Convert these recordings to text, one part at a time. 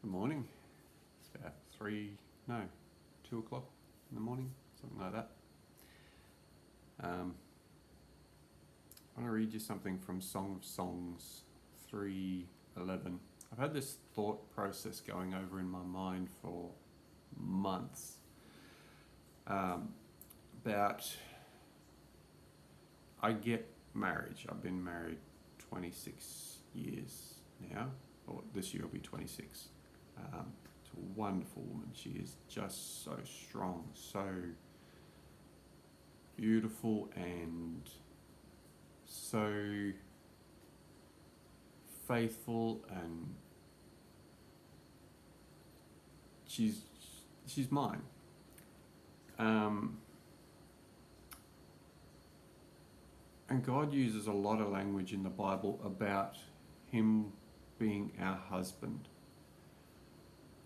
Good morning. It's about 2 o'clock in the morning, something like that. I want to read you something from Song of Songs 3:11. I've had this thought process going over in my mind for months about I get marriage. I've been married 26 years now, or this year will be 26. It's a wonderful woman. She is just so strong, so beautiful, and so faithful, and she's mine. And God uses a lot of language in the Bible about Him being our husband.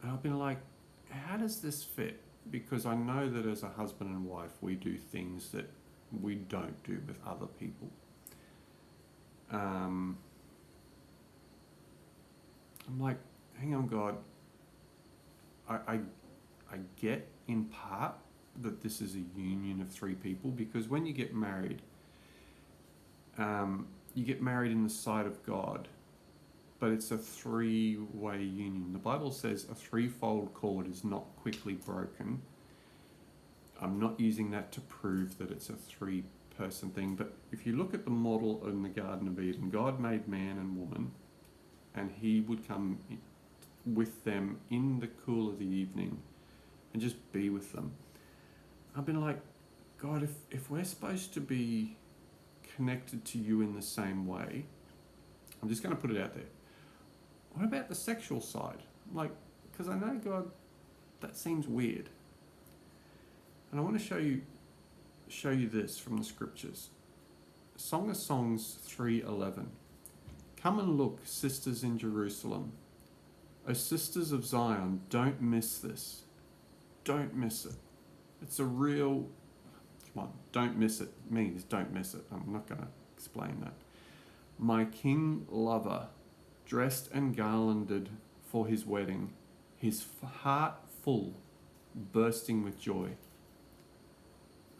And I've been like, how does this fit? Because I know that as a husband and wife, we do things that we don't do with other people. I'm like, hang on, God. I get in part that this is a union of three people, because when you get married, you get married in the sight of God, but it's a three-way union. The Bible says a threefold cord is not quickly broken. I'm not using that to prove that it's a three-person thing, but if you look at the model in the Garden of Eden, God made man and woman, and He would come with them in the cool of the evening and just be with them. I've been like, God, if we're supposed to be connected to You in the same way, I'm just going to put it out there. What about the sexual side? Like, because I know, God, that seems weird. And I want to show you this from the scriptures. Song of Songs 3:11. Come and look, sisters in Jerusalem. O sisters of Zion, don't miss this. Don't miss it. It's a real, come on, don't miss it means don't miss it. I'm not going to explain that. My king lover, dressed and garlanded for his wedding, his heart full, bursting with joy.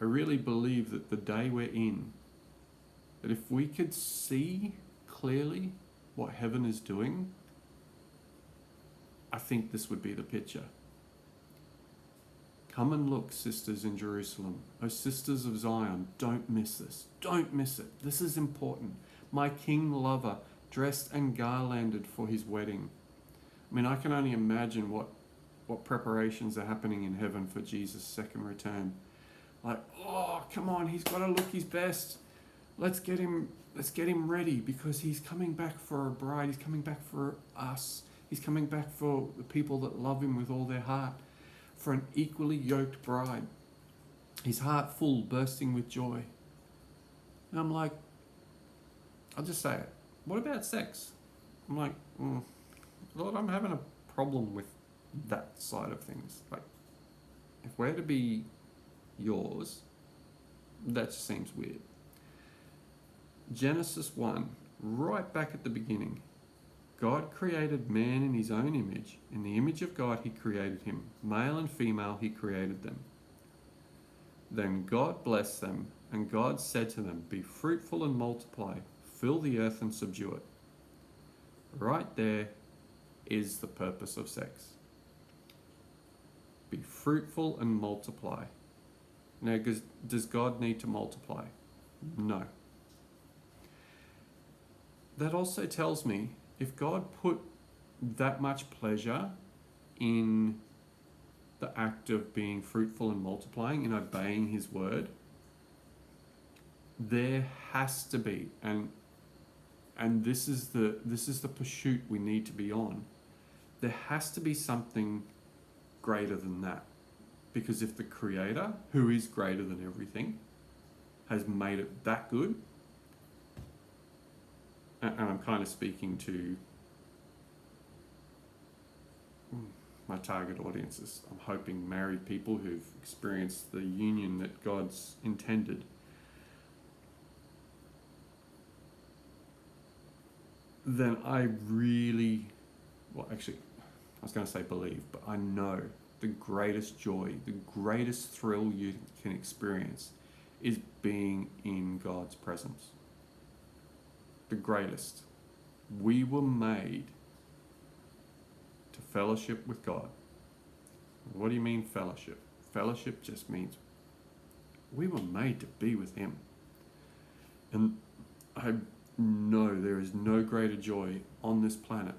I really believe that the day we're in, that if we could see clearly what heaven is doing, I think this would be the picture. Come and look, sisters in Jerusalem. O sisters of Zion, don't miss this. Don't miss it. This is important. My king lover, dressed and garlanded for his wedding. I mean, I can only imagine what preparations are happening in heaven for Jesus' second return. Like, oh, come on, he's got to look his best. Let's get him ready, because he's coming back for a bride. He's coming back for us. He's coming back for the people that love him with all their heart, for an equally yoked bride. His heart full, bursting with joy. And I'm like, I'll just say it. What about sex? I'm like, Lord, I'm having a problem with that side of things. Like, if we're to be Yours, that just seems weird. Genesis 1, right back at the beginning. God created man in His own image. In the image of God He created him. Male and female He created them. Then God blessed them, and God said to them, be fruitful and multiply, fill the earth and subdue it. Right there is the purpose of sex. Be fruitful and multiply. Now, does God need to multiply? No. That also tells me, if God put that much pleasure in the act of being fruitful and multiplying, in obeying His word, there has to be, and this is the pursuit we need to be on. There has to be something greater than that. Because if the Creator, who is greater than everything, has made it that good, and I'm kind of speaking to my target audiences, I'm hoping married people who've experienced the union that God's intended. Then I really, well, actually, was going to say believe, but I know the greatest joy, the greatest thrill you can experience is being in God's presence. The greatest. We were made to fellowship with God. What do you mean fellowship? Fellowship just means we were made to be with Him. And I know there is no greater joy on this planet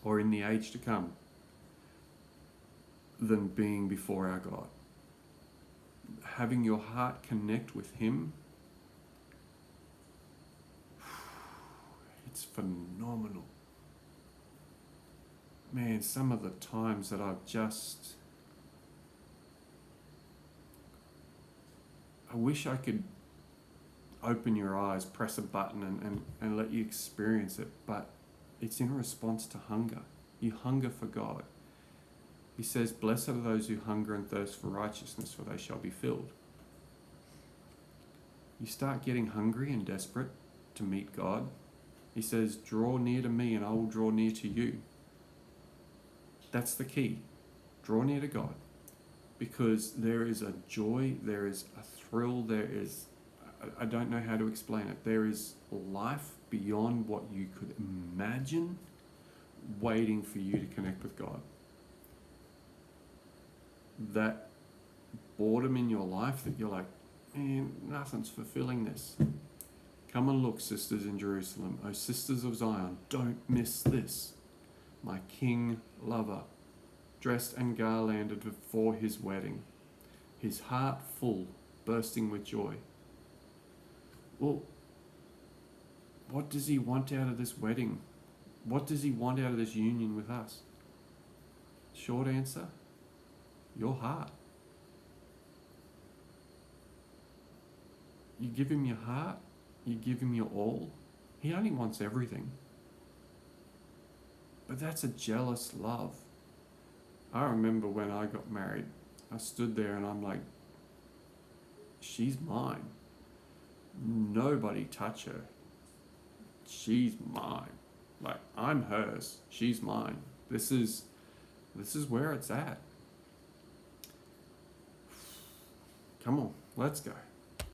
or in the age to come than being before our God. Having your heart connect with Him, it's phenomenal. Man, some of the times that I wish I could open your eyes, press a button and let you experience it, but it's in response to hunger. You hunger for God. He says, blessed are those who hunger and thirst for righteousness, for they shall be filled. You start getting hungry and desperate to meet God. He says, draw near to me and I will draw near to you. That's the key. Draw near to God. Because there is a joy, there is a thrill, there is, I don't know how to explain it. There is life beyond what you could imagine waiting for you to connect with God. That boredom in your life that you're like, man, nothing's fulfilling this. Come and look, sisters in Jerusalem. Oh, sisters of Zion, don't miss this. My king lover, dressed and garlanded for his wedding, his heart full, bursting with joy. Well, what does he want out of this wedding? What does he want out of this union with us? Short answer, your heart. You give him your heart, you give him your all. He only wants everything. But that's a jealous love. I remember when I got married, I stood there and I'm like, she's mine. Nobody touch her. She's mine. Like, I'm hers. She's mine. This is where it's at. Come on, let's go.